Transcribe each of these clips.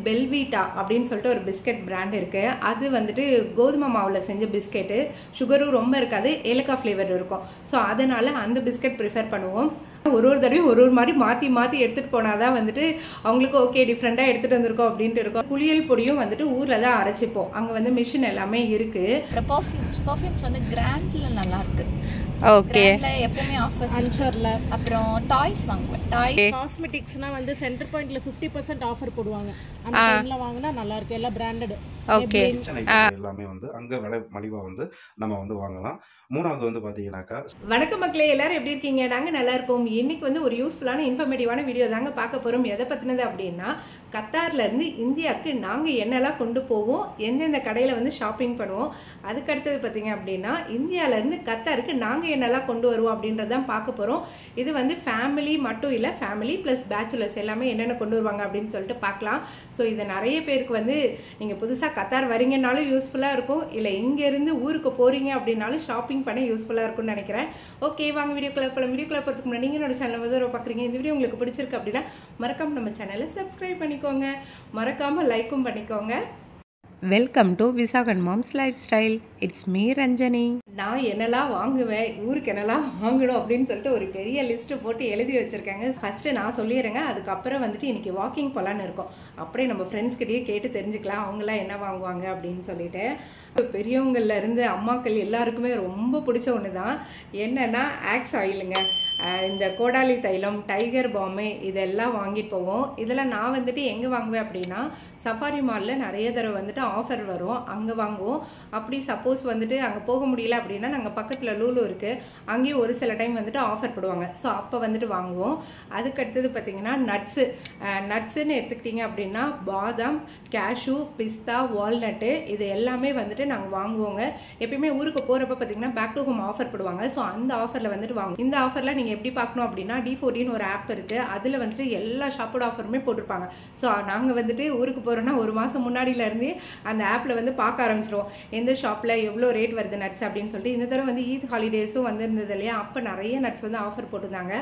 பெல்வீட்டா அப்படின்னு சொல்லிட்டு ஒரு பிஸ்கெட் பிராண்ட் இருக்குது. அது வந்துட்டு கோதுமை மாவில் செஞ்ச பிஸ்கெட்டு, சுகரும் ரொம்ப இருக்காது, ஏலக்காய் ஃப்ளேவர் இருக்கும். ஸோ அதனால் அந்த பிஸ்கெட் ப்ரிஃபர் பண்ணுவோம். ஒரு தடவையும் ஒரு மாதிரி மாற்றி எடுத்துகிட்டு போனால் தான் வந்துட்டு அவங்களுக்கு ஓகே டிஃப்ரெண்ட்டாக எடுத்துகிட்டு வந்திருக்கோம் அப்படின்ட்டு இருக்கும். குளியல் பொடியும் வந்துட்டு ஊரில் தான் அரைச்சிப்போம். அங்கே வந்து மிஷின் எல்லாமே இருக்குது. பர்ஃப்யூம்ஸ் வந்து கிராண்டில் நல்லாயிருக்கு. ஓகே, எப்பவுமே ஆஃபர்ஸ் அன்சர்ல. அப்புறம் டாய்ஸ் வாங்குவேன். டாய் காஸ்மெட்டிக்ஸ்னா வந்து சென்டர் பாயிண்ட்ல 50% ஆஃபர் போடுவாங்க. அந்த டைம்ல வாங்குனா நல்லா இருக்கு. எல்லாம் பிராண்டட். ஓகே, எல்லாமே வந்து அங்க விலை மலிவா வந்து நம்ம வந்து வாங்கலாம். மூணாவது வந்து பாத்தீங்கன்னாக்கா, வணக்கம் மக்களே, எல்லாரும் எப்படி இருக்கீங்க? நாங்கள் நல்லா இருக்கோம். இன்னைக்கு வந்து ஒரு யூஸ்ஃபுல்லான இன்ஃபர்மேட்டிவான வீடியோ தாங்க பார்க்க போகிறோம். எதை பற்றினது அப்படின்னா, கத்தார்லேருந்து இந்தியாவுக்கு நாங்கள் என்னெல்லாம் கொண்டு போவோம், எந்தெந்த கடையில் வந்து ஷாப்பிங் பண்ணுவோம், அதுக்கடுத்தது பார்த்தீங்க அப்படின்னா இந்தியாவிலேருந்து கத்தாருக்கு நாங்கள் என்னெல்லாம் கொண்டு வருவோம் அப்படின்றதான் பார்க்க போகிறோம். இது வந்து ஃபேமிலி மட்டும் இல்லை, ஃபேமிலி ப்ளஸ் பேச்சுலர்ஸ் எல்லாமே என்னென்ன கொண்டு வருவாங்க அப்படின்னு சொல்லிட்டு பார்க்கலாம். ஸோ இதை நிறைய பேருக்கு வந்து நீங்கள் புதுசாக கத்தார் வரீங்கன்னாலும் யூஸ்ஃபுல்லாக இருக்கும், இல்லை இங்கேருந்து ஊருக்கு போகிறீங்க அப்படின்னாலும் ஷாப்பிங் பண்ண யூஸ்ஃபுல்லாக இருக்கும்னு நினைக்கிறேன். ஓகே, வாங்க வீடியோக்குள்ள போகலாம். வீடியோக்குள்ள பார்த்துக்கு முன்னாடி நீங்கள் என்னோட சேனல் வந்து பார்க்குறீங்க, இந்த வீடியோ உங்களுக்கு பிடிச்சிருக்கு அப்படின்னா மறக்காமல் நம்ம சேனலை சப்ஸ்கிரைப் பண்ணிக்கோங்க, மறக்காமல் லைக்கும் பண்ணிக்கோங்க. Welcome to Visakan moms life style. It's me Ranjani. நான் என்னெல்லாம் வாங்குவேன், ஊருக்கு என்னெல்லாம் வாங்கணும் அப்படின்னு சொல்லிட்டு ஒரு பெரிய லிஸ்ட்டு போட்டு எழுதி வச்சுருக்காங்க. ஃபஸ்ட்டு நான் சொல்லிடுறேங்க, அதுக்கப்புறம் வந்துட்டு இன்றைக்கி வாக்கிங் போகலான்னு இருக்கோம். அப்படியே நம்ம ஃப்ரெண்ட்ஸ்கிட்டயே கேட்டு தெரிஞ்சுக்கலாம் அவங்களாம் என்ன வாங்குவாங்க அப்படின்னு சொல்லிட்டு. பெரியவங்கள்லேருந்து அம்மாக்கள் எல்லாருக்குமே ரொம்ப பிடிச்ச ஒன்று தான் என்னென்னா ஆக்ஸ் ஆயிலுங்க. இந்த கோடாலி தைலம், டைகர் பாம்பு இதெல்லாம் வாங்கிட்டு போவோம். இதெல்லாம் நான் வந்துட்டு எங்கே வாங்குவேன் அப்படின்னா, சஃபாரி மாலில் நிறைய தடவை வந்துட்டு ஆஃபர் வரும், அங்கே வாங்குவோம். அப்படி சப்போஸ் வந்துட்டு அங்கே போக முடியல அப்படின்னா நாங்கள் பக்கத்தில் லூலு இருக்குது, அங்கேயும் ஒரு சில டைம் வந்துட்டு ஆஃபர் போடுவாங்க. ஸோ அப்போ வந்துட்டு வாங்குவோம். அதுக்கடுத்தது பார்த்திங்கன்னா நட்ஸுன்னு எடுத்துக்கிட்டிங்க அப்படின்னா பாதாம், கேஷ்யூ, பிஸ்தா, வால்நட்டு இது எல்லாமே வந்துட்டு நாங்கள் வாங்குவோங்க. எப்பயுமே ஊருக்கு போகிறப்ப பார்த்திங்கன்னா பேக் டு ஹோம் ஆஃபர் போடுவாங்க. ஸோ அந்த ஆஃபரில் வந்துட்டு வாங்குவோம். இந்த ஆஃபரில் நீங்கள் எப்படி பார்க்கணும் அப்படின்னா, D14 ஒரு ஆப் இருக்குது, அதில் வந்துட்டு எல்லா ஷாப்போட ஆஃபருமே போட்டிருப்பாங்க. ஸோ நாங்கள் வந்துட்டு ஊருக்கு போகிறோன்னா ஒரு மாதம் முன்னாடியிலேருந்தே அந்த ஆப்பில் வந்து பார்க்க ஆரம்பிச்சிடுவோம், எந்த ஷாப்பில் எவ்வளோ ரேட் வருது நட்ஸ் அப்படின்னு சொல்லிட்டு. இந்த தடவை வந்து ஈத் ஹாலிடேஸும் வந்துருந்தது இல்லையா, அப்போ நிறைய நட்ஸ் வந்து ஆஃபர் போட்டிருந்தாங்க.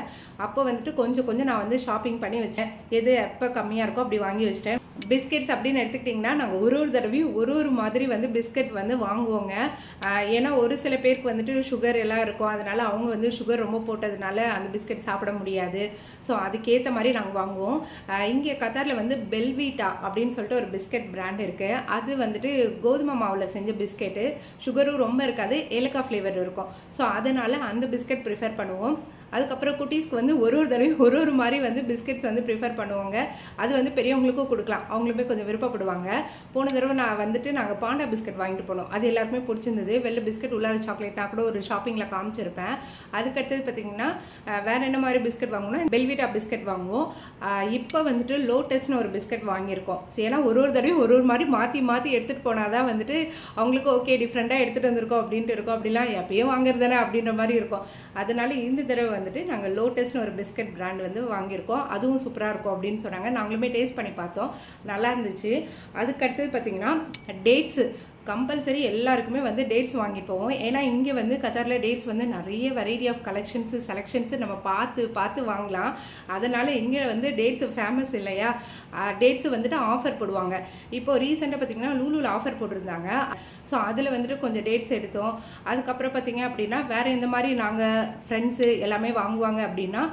அப்போ வந்துட்டு கொஞ்சம் நான் வந்து ஷாப்பிங் பண்ணி வச்சேன், எது எப்போ கம்மியாக இருக்கோ அப்படி வாங்கி வச்சிட்டேன். பிஸ்கெட்ஸ் அப்படின்னு எடுத்துக்கிட்டிங்கன்னா நாங்கள் ஒரு தடவையும் ஒரு மாதிரி வந்து பிஸ்கெட் வந்து வாங்குவோங்க. ஏன்னா ஒரு சில பேருக்கு வந்துட்டு சுகர் எல்லாம் இருக்கும், அதனால் அவங்க வந்து சுகர் ரொம்ப போட்டதுனால அந்த பிஸ்கெட் சாப்பிட முடியாது. ஸோ அதுக்கேற்ற மாதிரி நாங்கள் வாங்குவோம். இங்கே கத்தாரில் வந்து பெல்வீட்டா அப்படின்னு சொல்லிட்டு ஒரு பிஸ்கெட் பிராண்ட் இருக்குது. அது வந்துட்டு கோதுமை மாவில் செஞ்ச பிஸ்கெட்டு, சுகரும் ரொம்ப இருக்காது, ஏலக்காய் ஃப்ளேவர் இருக்கும். ஸோ அதனால் அந்த பிஸ்கெட் ப்ரிஃபர் பண்ணுவோம். அதுக்கப்புறம் குட்டீஸ்க்கு வந்து ஒரு தடவையும் ஒரு மாதிரி வந்து பிஸ்கெட்ஸ் வந்து ப்ரிஃபர் பண்ணுவாங்க. அது வந்து பெரியவங்களுக்கும் கொடுக்கலாம், அவங்களுமே கொஞ்சம் விருப்பப்படுவாங்க. போன தடவை நாங்கள் பாண்டா பிஸ்கெட் வாங்கிட்டு போனோம், அது எல்லாருக்குமே பிடிச்சிருந்தது. வெள்ளை பிஸ்கெட் உள்ளார சாக்லேட்னா கூட ஒரு ஷாப்பிங்கில் காமிச்சிருப்பேன். அதுக்கடுத்தது பார்த்திங்கன்னா வேறு என்ன மாதிரி பிஸ்கெட் வாங்குவோம்னா பெல்வீட்டா பிஸ்கெட் வாங்குவோம். இப்போ வந்துட்டு லோட்டஸ்னு ஒரு பிஸ்கெட் வாங்கியிருக்கோம். ஏன்னா ஒரு தடவையும் ஒரு மாதிரி மாற்றி எடுத்துகிட்டு போனால் தான் வந்துட்டு அவங்களுக்கு ஓகே டிஃப்ரெண்ட்டாக எடுத்துகிட்டு வந்திருக்கோம் அப்படின்ட்டு இருக்கும். அப்படிலாம் எப்பயும் வாங்குறது தானே அப்படின்ற மாதிரி இருக்கும். அதனால இந்த தடவை வந்துட்டு நாங்கள் லோட்டஸ்னு ஒரு பிஸ்கெட் பிராண்ட் வந்து வாங்கியிருக்கோம். அதுவும் சூப்பராக இருக்கும் அப்படின்னு சொன்னாங்க. நாங்களுமே டேஸ்ட் பண்ணி பார்த்தோம், நல்லா இருந்துச்சு. அதுக்கடுத்தது பார்த்திங்கன்னா டேட்ஸு கம்பல்சரி எல்லாருக்குமே வந்து டேட்ஸ் வாங்கிட்டு போவோம். ஏன்னா இங்கே வந்து கத்தாரில் டேட்ஸ் வந்து நிறைய வெரைட்டி ஆஃப் செலெக்ஷன்ஸு நம்ம பார்த்து வாங்கலாம். அதனால் இங்கே வந்து டேட்ஸு ஃபேமஸ் இல்லையா, டேட்ஸு வந்துட்டு ஆஃபர் போடுவாங்க. இப்போ ரீசெண்டாக பார்த்திங்கன்னா லூலூவில் ஆஃபர் போட்டிருந்தாங்க. ஸோ அதில் வந்துட்டு கொஞ்சம் டேட்ஸ் எடுத்தோம். அதுக்கப்புறம் பார்த்திங்க அப்படின்னா வேறு எந்த மாதிரி நாங்கள் ஃப்ரெண்ட்ஸு எல்லாமே வாங்குவாங்க அப்படின்னா,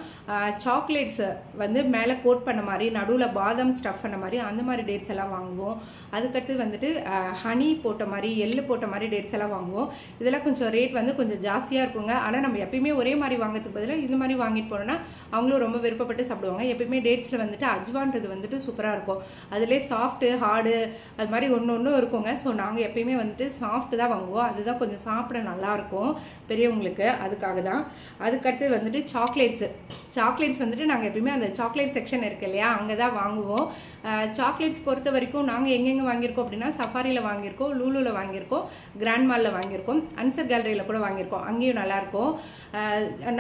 சாக்லேட்ஸு வந்து மேலே கோட் பண்ண மாதிரி நடுவில் பாதாம் ஸ்டஃப் பண்ண மாதிரி அந்த மாதிரி டேட்ஸ் எல்லாம் வாங்குவோம். அதுக்கடுத்து வந்துட்டு ஹனி போட்ட மாதிரி, எள்ளு போட்ட மாதிரி டேட்ஸ் எல்லாம் வாங்குவோம். இதெல்லாம் கொஞ்சம் ரேட் வந்து கொஞ்சம் ஜாஸ்தியாக இருக்குங்க. ஆனால் நம்ம எப்பயுமே ஒரே மாதிரி வாங்கிறதுக்கு பதிலாக இந்த மாதிரி வாங்கிட்டு போனோம்னா அவங்களும் ரொம்ப விருப்பப்பட்டு சாப்பிடுவாங்க. எப்பயுமே டேட்ஸில் வந்துட்டு அஜ்வான்றது வந்துட்டு சூப்பராக இருக்கும். அதிலே சாஃப்ட்டு, ஹார்டு அது மாதிரி ஒன்று இருக்குங்க. ஸோ நாங்கள் எப்பயுமே வந்துட்டு சாஃப்ட்டு தான் வாங்குவோம், அதுதான் கொஞ்சம் சாப்பிட நல்லாயிருக்கும் பெரியவங்களுக்கு, அதுக்காக தான். அதுக்கடுத்து வந்துட்டு சாக்லேட்ஸ் வந்துட்டு நாங்கள் எப்பயுமே அந்த சாக்லேட் செக்ஷன் இருக்குது இல்லையா, அங்கே தான் வாங்குவோம். சாக்லேட்ஸ் பொறுத்த வரைக்கும் நாங்கள் எங்கெங்கே வாங்கியிருக்கோம் அப்படின்னா, சஃபாரியில் வாங்கியிருக்கோம், லூலூவில் வாங்கியிருக்கோம், கிராண்ட் மாலில் வாங்கியிருக்கோம், அன்சர் கேலரியில் கூட வாங்கியிருக்கோம், அங்கேயும் நல்லாயிருக்கும்.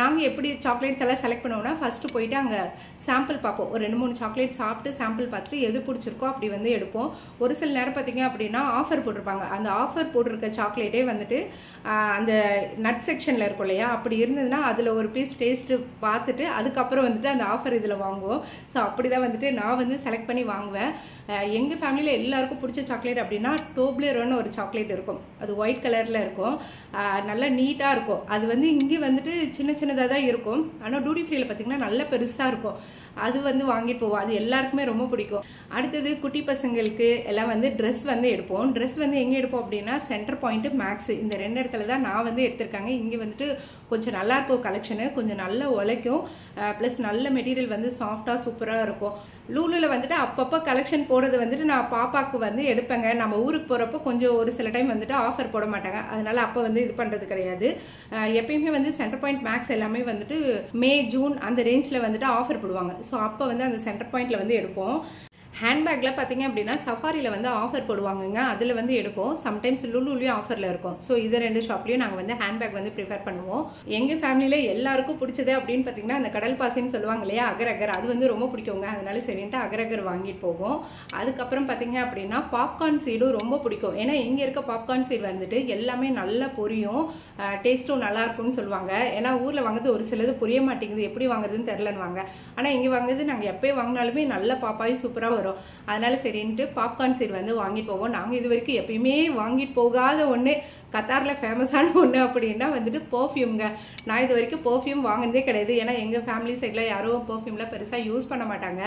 நாங்கள் எப்படி சாக்லேட்ஸ் எல்லாம் செலக்ட் பண்ணுவோம்னா, ஃபஸ்ட்டு போயிட்டு அங்கே சாம்பிள் பார்ப்போம். ஒரு 2-3 சாக்லேட் சாப்பிட்டு சாம்பிள் பார்த்துட்டு எது பிடிச்சிருக்கோ அப்படி வந்து எடுப்போம். ஒரு சில நேரம் பார்த்திங்க அப்படின்னா ஆஃபர் போட்டிருப்பாங்க. அந்த ஆஃபர் போட்டிருக்க சாக்லேட்டே வந்துட்டு அந்த நட் செக்ஷனில் இருக்கும் இல்லையா, அப்படி இருந்ததுன்னா அதில் ஒரு பீஸ் டேஸ்ட்டு பார்த்துட்டு அதுக்கப்புறம் வந்துட்டு அந்த ஆஃபர் இதில் வாங்குவோம். ஸோ அப்படி தான் வந்துட்டு நான் வந்து செலக்ட் பண்ணி வாங்குவேன். எங்கள் ஃபேமிலியில் எல்லாருக்கும் பிடிச்ச சாக்லேட் அப்படின்னா டோப்லரோன்னு ஒரு சாக்லேட் இருக்கும். அது ஒயிட் கலரில் இருக்கும், நல்லா நீட்டாக இருக்கும். அது வந்து இங்கே வந்துட்டு சின்ன சின்னதாக தான் இருக்கும். ஆனால் டியூட்டி ஃப்ரீயில் பார்த்திங்கன்னா நல்லா பெருசாக இருக்கும். அது வந்து வாங்கிட்டு போவோம். அது எல்லாருக்குமே ரொம்ப பிடிக்கும். அடுத்தது குட்டி பசங்களுக்கு எல்லாம் வந்து ட்ரெஸ் வந்து எடுப்போம். ட்ரெஸ் வந்து எங்கே எடுப்போம் அப்படின்னா சென்டர் பாயிண்ட்டு, மேக்ஸ், இந்த 2 இடத்துல தான் நான் வந்து எடுத்திருக்காங்க. இங்கே வந்துட்டு கொஞ்சம் நல்லாயிருக்கும் கலெக்ஷனு, கொஞ்சம் நல்லா உழைக்கும், ப்ளஸ் நல்ல மெட்டீரியல் வந்து சாஃப்டாக சூப்பராக இருக்கும். லூலில் வந்துட்டு அப்பப்போ கலெக்ஷன் போடுறது வந்துட்டு நான் பாப்பாவுக்கு வந்து எடுப்பேங்க. நம்ம ஊருக்கு போகிறப்போ கொஞ்சம் ஒரு சில டைம் வந்துட்டு ஆஃபர் போட மாட்டாங்க, அதனால் அப்போ வந்து இது பண்ணுறது கிடையாது. எப்பயுமே வந்து சென்டர் பாயிண்ட், மேக்ஸ் எல்லாமே வந்துட்டு மே ஜூன் அந்த ரேஞ்சில் வந்துட்டு ஆஃபர் போடுவாங்க. ஸோ அப்போ வந்து அந்த சென்டர் பாயிண்டில் வந்து எடுப்போம். ஹேண்ட்பேக்கில் பார்த்தீங்க அப்படின்னா சஃபாரியில் வந்து ஆஃபர் போடுவாங்கங்க, அதில் வந்து எடுப்போம். சம்டைம்ஸ் லுலுலையும் ஆஃபரில் இருக்கும். ஸோ இது 2 ஷாப்லேயும் நாங்கள் வந்து ஹேண்ட்பேக் வந்து ப்ரிஃபர் பண்ணுவோம். எங்கள் ஃபேமிலியில் எல்லாருக்கும் பிடிச்சது அப்படின்னு பார்த்தீங்கன்னா அந்த கடல் பாசின்னு சொல்லுவாங்க இல்லையா, அகர் அகர், அது வந்து ரொம்ப பிடிக்குங்க. அதனால சரின்ட்டு அகர் அகர் வாங்கிட்டு போவோம். அதுக்கப்புறம் பார்த்தீங்க அப்படின்னா பாப்கார்ன் சீடும் ரொம்ப பிடிக்கும். ஏன்னா இங்கே இருக்க பாப்கார்ன் சீடு வந்துட்டு எல்லாமே நல்லா பொரியும், டேஸ்ட்டும் நல்லா இருக்கும்னு சொல்லுவாங்க. ஏன்னா ஊரில் வாங்குறது ஒரு சிலது புரிய மாட்டேங்குது, எப்படி வாங்குறதுன்னு தெரிலன்னு வாங்க. ஆனால் இங்கே வாங்குறது நாங்கள் எப்போயே வாங்கினாலுமே நல்ல பாப்பாயும் சூப்பராக வரும். அதனால சரின்ட்டு பாப்கார்ன் சீட் வந்து வாங்கிட்டு போவோம். நாங்கள் இது வரைக்கும் எப்பயுமே வாங்கிட்டு போகாத ஒன்று, கத்தாரில் ஃபேமஸான ஒன்று அப்படின்னா வந்துட்டு பர்ஃப்யூம்ங்க. நான் இது வரைக்கும் பர்ஃப்யூம் வாங்கினதே கிடையாது. ஏன்னா எங்கள் ஃபேமிலி சைடில் யாரும் பர்ஃப்யூம்லாம் பெருசாக யூஸ் பண்ண மாட்டாங்க.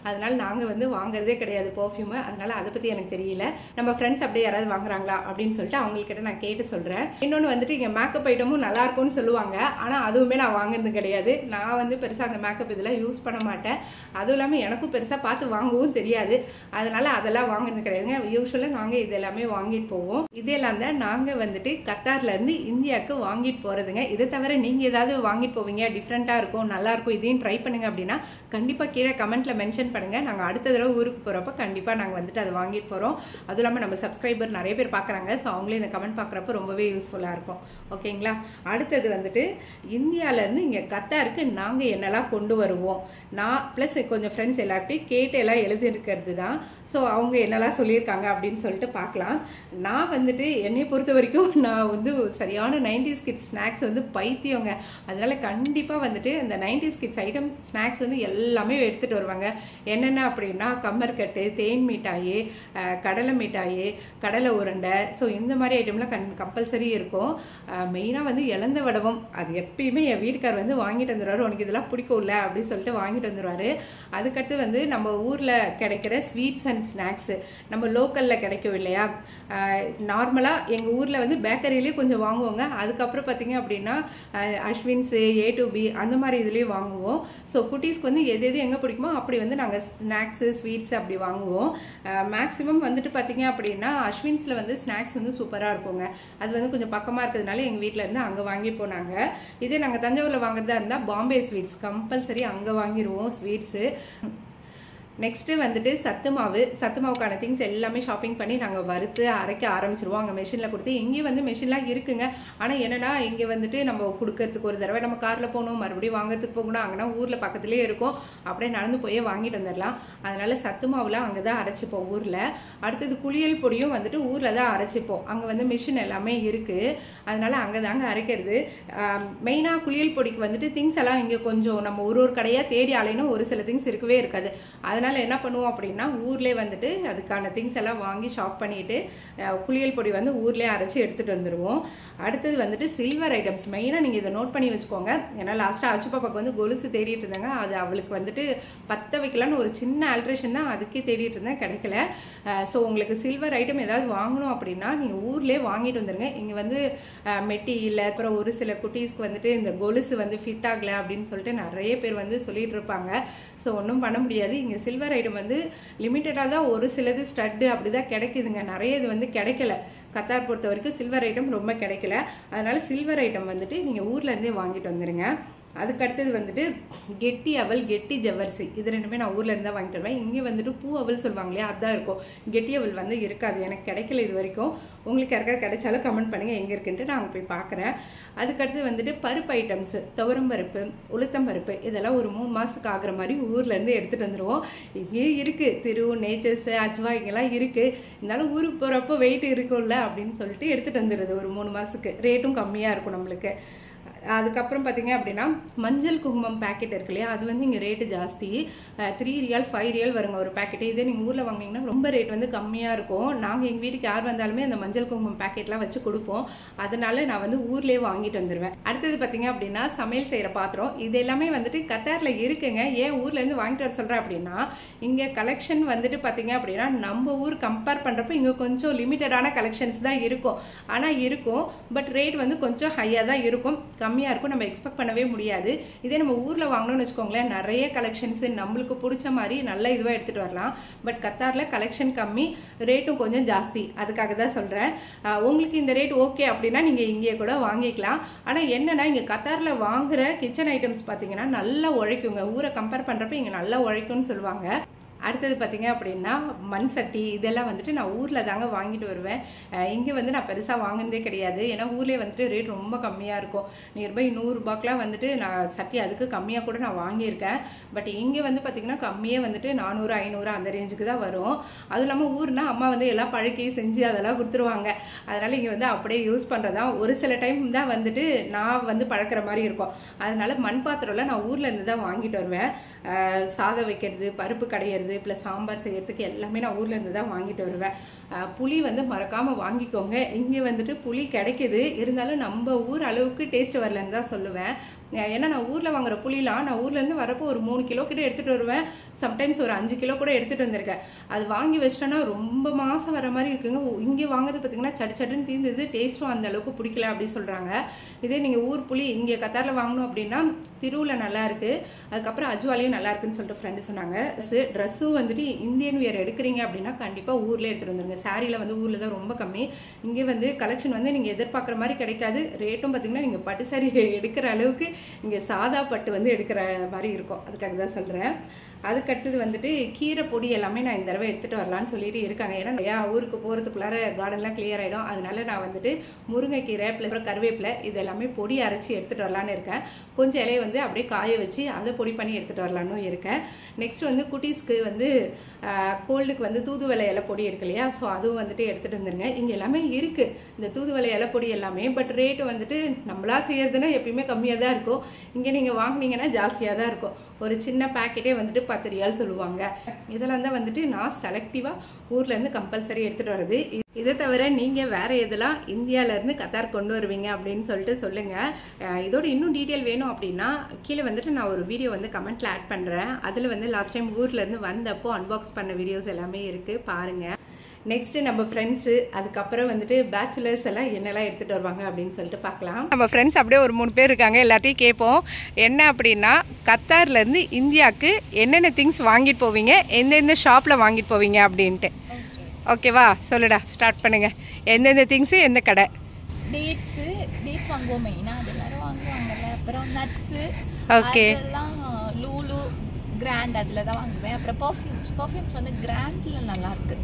அதனால் நாங்கள் வந்து வாங்குறதே கிடையாது பர்ஃப்யூமு. அதனால் அதை பற்றி எனக்கு தெரியல. நம்ம ஃப்ரெண்ட்ஸ் அப்படியே யாராவது வாங்குறாங்களா அப்படின்னு சொல்லிட்டு அவங்கக்கிட்ட நான் கேட்டு சொல்கிறேன். இன்னொன்று வந்துட்டு இங்கே மேக்கப் ஐட்டமும் நல்லாயிருக்கும்னு சொல்லுவாங்க. ஆனால் அதுவுமே நான் வாங்குறது கிடையாது. நான் வந்து பெருசாக அந்த மேக்கப் இதெல்லாம் யூஸ் பண்ண மாட்டேன். அதுவும் இல்லாமல் எனக்கும் பெருசாக பார்த்து வாங்கவும் தெரியாது. அதனால் அதெல்லாம் வாங்குறது கிடையாதுங்க. யூஸ்வலாக நாங்கள் இது எல்லாமே வாங்கிட்டு போவோம். இதெல்லாம் தான் நாங்கள் வந்துட்டு கத்தார்லேருந்து இந்தியாவுக்கு வாங்கிட்டு போகிறதுங்க. இதை தவிர நீங்கள் ஏதாவது வாங்கிட்டு போவீங்க, டிஃப்ரெண்ட்டாக இருக்கும், நல்லாயிருக்கும், இதையும் ட்ரை பண்ணுங்க அப்படின்னா கண்டிப்பாக கீழே கமெண்ட்டில் மென்ஷன் பண்ணுங்கள். நாங்கள் அடுத்த தடவை ஊருக்கு போகிறப்ப கண்டிப்பாக நாங்கள் வந்துட்டு அதை வாங்கிட்டு போகிறோம். அதுவும் இல்லாமல் நம்ம சப்ஸ்கிரைபர் நிறைய பேர் பார்க்குறாங்க. ஸோ அவங்களே இந்த கமெண்ட் பார்க்குறப்ப ரொம்பவே யூஸ்ஃபுல்லாக இருக்கும். ஓகேங்களா? அடுத்தது வந்துட்டு இந்தியாவிலேருந்து இங்கே கத்தாருக்கு நாங்கள் என்னெல்லாம் கொண்டு வருவோம், நான் ப்ளஸ் கொஞ்சம் ஃப்ரெண்ட்ஸ் எல்லார்ட்டையும் கேட்டு எல்லாம் எழுதியிருக்கிறது தான். ஸோ அவங்க என்னெல்லாம் சொல்லியிருக்காங்க அப்படின்னு சொல்லிட்டு பார்க்கலாம். நான் வந்துட்டு என்னை பொறுத்த வரைக்கும் நான் வந்து சரியான 90s கிட்ஸ் ஸ்நாக்ஸ் வந்து பைத்தியங்க. அதனால் கண்டிப்பாக வந்துட்டு இந்த 90s கிட்ஸ் ஐட்டம் ஸ்நாக்ஸ் வந்து எல்லாமே எடுத்துகிட்டு வருவாங்க. என்னென்ன அப்படின்னா கம்மர்கட்டு, தேன் மிட்டாயி, கடலை மிட்டாயி, கடலை உருண்டை, ஸோ இந்த மாதிரி ஐட்டம்லாம் கம்பல்சரி இருக்கும். மெயினாக வந்து இலந்த வடவம், அது எப்பயுமே என் வீட்டுக்கார் வந்து வாங்கிட்டு வந்துடுவார். உனக்கு இதெல்லாம் பிடிக்கும்ல அப்படின்னு சொல்லிட்டு வாங்கிட்டு வந்துடுவார். அதுக்கடுத்து வந்து நம்ம ஊரில் கிடைக்கிற ஸ்வீட்ஸ் அண்ட் ஸ்நாக்ஸு நம்ம லோக்கலில் கிடைக்கும் இல்லையா, நார்மலாக எங்கள் ஊரில் வந்து பேக்கரியிலேயே கொஞ்சம் வாங்குவோங்க. அதுக்கப்புறம் பார்த்திங்க அப்படின்னா அஸ்வின்ஸு, A2B அந்த மாதிரி இதுலேயும் வாங்குவோம். ஸோ குட்டீஸ்க்கு வந்து எது எது எங்கே பிடிக்குமோ அப்படி வந்து நாங்கள் ஸ்நாக்ஸு, ஸ்வீட்ஸு அப்படி வாங்குவோம். மேக்ஸிமம் வந்துட்டு பார்த்திங்க அப்படின்னா அஸ்வின்ஸில் வந்து ஸ்நாக்ஸ் வந்து சூப்பராக இருக்குங்க. அது வந்து கொஞ்சம் பக்கமாக இருக்கிறதுனால எங்கள் வீட்டில் இருந்து அங்கே வாங்கி போனாங்க. இதே நாங்கள் தஞ்சாவூரில் வாங்குறதா இருந்தால் பாம்பே ஸ்வீட்ஸ் கம்பல்சரி அங்கே வாங்கிடுவோம் ஸ்வீட்ஸு. நெக்ஸ்ட்டு வந்துட்டு சத்து மாவுக்கான திங்ஸ் எல்லாமே ஷாப்பிங் பண்ணி நாங்கள் வறுத்து அரைக்க ஆரம்பிச்சிருவோம். அங்கே மெஷினில் கொடுத்து, இங்கேயும் வந்து மெஷின்லாம் இருக்குங்க. ஆனால் என்னென்னா இங்கே வந்துட்டு நம்ம கொடுக்கறதுக்கு ஒரு தடவை நம்ம காரில் போகணும், மறுபடியும் வாங்குறதுக்கு போகணும். அங்கன்னா ஊரில் பக்கத்துலேயே இருக்கும், அப்படியே நடந்து போய் வாங்கிட்டு வந்துடலாம். அதனால் சத்து மாவுலாம் அங்கே தான் அரைச்சிப்போம் ஊரில். அடுத்தது குளியல் பொடியும் வந்துட்டு ஊரில் தான் அரைச்சிப்போம். அங்கே வந்து மிஷின் எல்லாமே இருக்குது, அதனால் அங்கே தாங்க அரைக்கிறது. மெயினாக குளியல் பொடிக்கு வந்துட்டு திங்ஸ் எல்லாம் இங்கே கொஞ்சம் நம்ம ஒரு கடையாக தேடி அலையணும், ஒரு சில திங்ஸ் இருக்கவே இருக்காது. அதனால் என்ன பண்ணுவோம் அப்படின்னா ஊர்லேயே வந்துட்டு அதுக்கான திங்ஸ் எல்லாம் வாங்கி ஷாப் பண்ணிவிட்டு குளியல் பொடி வந்து ஊர்லேயே அரைச்சி எடுத்துகிட்டு வந்துடுவோம். அடுத்தது வந்துட்டு சில்வர் ஐட்டம்ஸ், மெயினாக நீங்கள் இதை நோட் பண்ணி வச்சுக்கோங்க. ஏன்னா லாஸ்ட்டாக அச்சு பாப்பாவுக்கு வந்து கொலுசு தேடிட்டு இருந்தாங்க. அது அவளுக்கு வந்துட்டு பற்ற வைக்கலான்னு ஒரு சின்ன ஆல்ட்ரேஷன் தான், அதுக்கே தேடிட்டு இருந்தேன், கிடைக்கல. ஸோ உங்களுக்கு சில்வர் ஐட்டம் ஏதாவது வாங்கணும் அப்படின்னா நீங்கள் ஊர்லேயே வாங்கிட்டு வந்துடுங்க. இங்கே வந்து மெட்டி இல்லை, அப்புறம் ஒரு சில குட்டீஸ்க்கு வந்துட்டு இந்த கொலுசு வந்து ஃபிட் ஆகலை அப்படின்னு சொல்லிட்டு நிறைய பேர் வந்து சொல்லிகிட்டு இருப்பாங்க. ஸோ ஒன்றும் பண்ண முடியாது. இங்கே சில்வர் ஐட்டம் வந்து லிமிட்டடாக தான், ஒரு சிலது ஸ்டட்டு அப்படி தான் கிடைக்குதுங்க. நிறைய இது வந்து கிடைக்கல. கத்தார் பொறுத்த வரைக்கும் சில்வர் ஐட்டம் ரொம்ப கிடைக்கல. அதனால் சில்வர் ஐட்டம் வந்துட்டு நீங்கள் ஊர்லேருந்தே வாங்கிட்டு வந்துடுங்க. அதுக்கடுத்தது வந்துட்டு கெட்டி அவல், கெட்டி ஜவ்வரிசி, இது ரெண்டுமே நான் ஊரில் இருந்தால் வாங்கிட்டு வருவேன். இங்கே வந்துட்டு பூ அவல் சொல்லுவாங்க இல்லையா, அதுதான் இருக்கும். கெட்டி அவல் வந்து இருக்காது, எனக்கு கிடைக்கல இது வரைக்கும். உங்களுக்கு யாருக்காவது கிடைச்சாலும் கமெண்ட் பண்ணுங்கள் எங்கே இருக்குன்ட்டு நான் போய் பார்க்குறேன். அதுக்கடுத்து வந்துட்டு பருப்பு ஐட்டம்ஸு, துவரம் பருப்பு, உளுத்தம் பருப்பு, இதெல்லாம் ஒரு 3 மாதத்துக்கு ஆகிற மாதிரி ஊர்லேருந்து எடுத்துகிட்டு வந்துடுவோம். இங்கேயே இருக்குது, திரு, நேச்சர்ஸு, அஜ்வா இங்கெல்லாம் இருக்குது. இருந்தாலும் ஊருக்கு போகிறப்போ வெயிட் இருக்கும்ல அப்படின்னு சொல்லிட்டு எடுத்துகிட்டு வந்துடுது. ஒரு 3 மாதத்துக்கு ரேட்டும் கம்மியாக இருக்கும் நம்மளுக்கு. அதுக்கப்புறம் பார்த்தீங்க அப்படின்னா மஞ்சள் குங்குமம் பேக்கெட் இருக்கு இல்லையா, அது வந்து இங்கே ரேட்டு ஜாஸ்தி. 3 ரியால் 5 ரியால் வருங்க ஒரு பேக்கெட்டு. இதே நீங்கள் ஊரில் வாங்கினீங்கன்னா ரொம்ப ரேட் வந்து கம்மியாக இருக்கும். நாங்கள் எங்கள் வீட்டுக்கு யார் வந்தாலுமே அந்த மஞ்சள் குங்குமம் பேக்கெட்லாம் வச்சு கொடுப்போம். அதனால நான் வந்து ஊர்லேயே வாங்கிட்டு வந்துடுவேன். அடுத்தது பார்த்தீங்க அப்படின்னா சமையல் செய்கிற பாத்திரம். இது எல்லாமே வந்துட்டு கத்தாரில் இருக்குங்க. ஏன் ஊர்லேருந்து வாங்கிட்டு வர சொல்கிறேன் அப்படின்னா, இங்கே கலெக்ஷன் வந்துட்டு பார்த்தீங்க அப்படின்னா நம்ம ஊர் கம்பேர் பண்ணுறப்ப இங்கே கொஞ்சம் லிமிட்டடான கலெக்ஷன்ஸ் தான் இருக்கும். ஆனால் இருக்கும், பட் ரேட் வந்து கொஞ்சம் ஹையாக தான் இருக்கும், கம்மியாக இருக்கும். நம்ம எக்ஸ்பெக்ட் பண்ணவே முடியாது. இதே நம்ம ஊரில் வாங்கணும்னு வச்சுக்கோங்களேன், நிறைய கலெக்ஷன்ஸ் நம்மளுக்கு பிடிச்ச மாதிரி நல்ல இதுவாக எடுத்துகிட்டு வரலாம். பட் கத்தாரில் கலெக்ஷன் கம்மி, ரேட்டும் கொஞ்சம் ஜாஸ்தி. அதுக்காக தான் சொல்கிறேன். உங்களுக்கு இந்த ரேட் ஓகே அப்படின்னா நீங்கள் இங்கேயே கூட வாங்கிக்கலாம். ஆனால் என்னென்னா இங்கே கத்தாரில் வாங்குகிற கிச்சன் ஐட்டம்ஸ் பார்த்தீங்கன்னா நல்லா உழைக்குங்க. ஊரை கம்பேர் பண்ணுறப்ப இங்கே நல்லா உழைக்கும்னு சொல்லுவாங்க. அடுத்தது பார்த்தீங்க அப்படின்னா மண் சட்டி. இதெல்லாம் வந்துட்டு நான் ஊரில் தாங்க வாங்கிட்டு வருவேன். இங்கே வந்து நான் பெருசாக வாங்கினதே கிடையாது. ஏன்னா ஊர்லேயே வந்துட்டு ரேட் ரொம்ப கம்மியாக இருக்கும். நியர்பை 100 ரூபாய்க்குலாம் வந்துட்டு நான் சட்டி அதுக்கு கம்மியாக கூட நான் வாங்கியிருக்கேன். பட் இங்கே வந்து பார்த்திங்கன்னா கம்மியே வந்துட்டு 400 500 அந்த ரேஞ்சுக்கு தான் வரும். அதுவும் இல்லாமல் ஊர்னா அம்மா வந்து எல்லாம் பழக்கி செஞ்சு அதெல்லாம் கொடுத்துருவாங்க. அதனால் இங்கே வந்து அப்படியே யூஸ் பண்ணுறதா. ஒரு சில டைம் தான் வந்துட்டு நான் வந்து பழக்கிற மாதிரி இருக்கும். அதனால் மண் பாத்திரம்லாம் நான் ஊரில் இருந்து தான் வாங்கிட்டு வருவேன். சாதம் வைக்கிறது, பருப்பு கடையிறது, ப்ளஸ் சாம்பார் செய்யறதுக்கு எல்லாமே நான் ஊர்ல இருந்து தான் வாங்கிட்டு வருவேன். புளி வந்து மறக்காம வாங்கிக்கோங்க. இங்கே வந்துட்டு புளி கிடைக்குது, இருந்தாலும் நம்ம ஊர் அளவுக்கு டேஸ்ட் வரலன்னு தான் சொல்லுவேன். ஏன்னா நான் ஊரில் வாங்குற புளிலாம் நான் ஊர்லேருந்து வரப்போ ஒரு 3 கிலோ கிட்ட எடுத்துகிட்டு வருவேன். சம்டைம்ஸ் ஒரு 5 கிலோ கூட எடுத்துகிட்டு வந்திருக்கேன். அது வாங்கி வச்சிட்டோன்னா ரொம்ப மாதம் வர மாதிரி இருக்குங்க. இங்கே வாங்குறது பார்த்திங்கன்னா சட்டுன்னு தீர்ந்துது, டேஸ்ட்டும் அந்த அளவுக்கு பிடிக்கல அப்படின்னு சொல்கிறாங்க. இதே நீங்கள் ஊர் புளி இங்கே கத்தாரில் வாங்கணும் அப்படின்னா திருவில் நல்லாயிருக்கு, அதுக்கப்புறம் அஜ்வாலையும் நல்லா இருக்குன்னு சொல்லிட்டு ஃப்ரெண்டு சொன்னாங்க. ட்ரெஸ்ஸும் வந்துட்டு இந்தியன் வியர் எடுக்கிறீங்க அப்படின்னா கண்டிப்பாக ஊரில் எடுத்துகிட்டு வந்துருங்க. சாரியில் வந்து ஊரில் தான் ரொம்ப கம்மி. இங்கே வந்து கலெக்ஷன் வந்து நீங்கள் எதிர்பார்க்குற மாதிரி கிடைக்காது. ரேட்டும் பார்த்திங்கன்னா நீங்கள் பட்டு சாரி எடுக்கிற அளவுக்கு இங்கே சாதா பட்டு வந்து எடுக்கிற மாதிரி இருக்கும். அதுக்காக தான் சொல்கிறேன். அதுக்கடுத்தது வந்துட்டு கீரை பொடி எல்லாமே நான் இந்த தடவை எடுத்துகிட்டு வரலான்னு சொல்லிட்டு இருக்காங்க. ஏன்னா ஊருக்கு போகிறதுக்குள்ளார கார்டன்லாம் கிளியர் ஆகிடும். அதனால நான் வந்துட்டு முருங்கைக்கீரை ப்ளஸ் கருவேப்பிலை இது எல்லாமே பொடி அரைச்சி எடுத்துகிட்டு வரலான்னு இருக்கேன். கொஞ்சம் இலையை வந்து அப்படியே காய வச்சு அதை பொடி பண்ணி எடுத்துகிட்டு வரலான்னு இருக்கேன். நெக்ஸ்ட் வந்து குட்டீஸ்க்கு வந்து கோல்டுக்கு வந்து தூதுவளை இலை பொடி இருக்கு இல்லையா, ஸோ அதுவும் வந்துட்டு எடுத்துகிட்டு வந்துருங்க. இங்கே எல்லாமே இருக்குது இந்த தூதுவளை இலை பொடி எல்லாமே. பட் ரேட்டு வந்துட்டு நம்மளா செய்யறதுன்னா எப்பயுமே கம்மியாக தான் இருக்கும். இங்கே நீங்கள் வாங்கினீங்கன்னா ஜாஸ்தியாக தான் இருக்கும். ஒரு சின்ன பேக்கெட்டே வந்துட்டு 10 ரியால் சொல்லுவாங்க. இதெல்லாம் தான் வந்துட்டு நான் செலக்டிவாக ஊர்லேருந்து கம்பல்சரி எடுத்துகிட்டு வர்றது. இதை தவிர நீங்கள் வேறு எதெல்லாம் இந்தியாவிலேருந்து கத்தார் கொண்டு வருவீங்க அப்படின்னு சொல்லிட்டு சொல்லுங்கள். இதோட இன்னும் டீட்டெயில் வேணும் அப்படின்னா கீழே வந்துட்டு நான் ஒரு வீடியோ வந்து கமெண்ட்டில் ஆட் பண்ணுறேன். அதில் வந்து லாஸ்ட் டைம் ஊர்லேருந்து வந்தப்போ அன்பாக்ஸ் பண்ண வீடியோஸ் எல்லாமே இருக்குது, பாருங்கள். நெக்ஸ்ட் நம்ம ஃப்ரெண்ட்ஸு, அதுக்கப்புறம் வந்துட்டு பேச்சுலர்ஸ் எல்லாம் என்னெல்லாம் எடுத்துகிட்டு வருவாங்க அப்படின்னு சொல்லிட்டு பார்க்கலாம். நம்ம ஃப்ரெண்ட்ஸ் அப்படியே ஒரு 3 பேர் இருக்காங்க. எல்லாத்தையும் கேட்போம். என்ன அப்படின்னா கத்தார்லேருந்து இந்தியாவுக்கு என்னென்ன திங்ஸ் வாங்கிட்டு போவீங்க, எந்தெந்த ஷாப்பில் வாங்கிட்டு போவீங்க அப்படின்ட்டு. ஓகேவா, சொல்லுடா, ஸ்டார்ட் பண்ணுங்க. எந்தெந்த திங்ஸு, எந்த கடை? டேட்ஸ் வாங்குவோம் மெயினாக, அது எல்லாரும் வாங்குவாங்கல்ல. அப்புறம் நட்ஸு, ஓகே, அதெல்லாம் லூலு கிராண்ட் அதில் தான் வாங்குவேன். அப்புறம் பர்ஃப்யூம்ஸ் வந்து கிராண்டில் நல்லாயிருக்கு.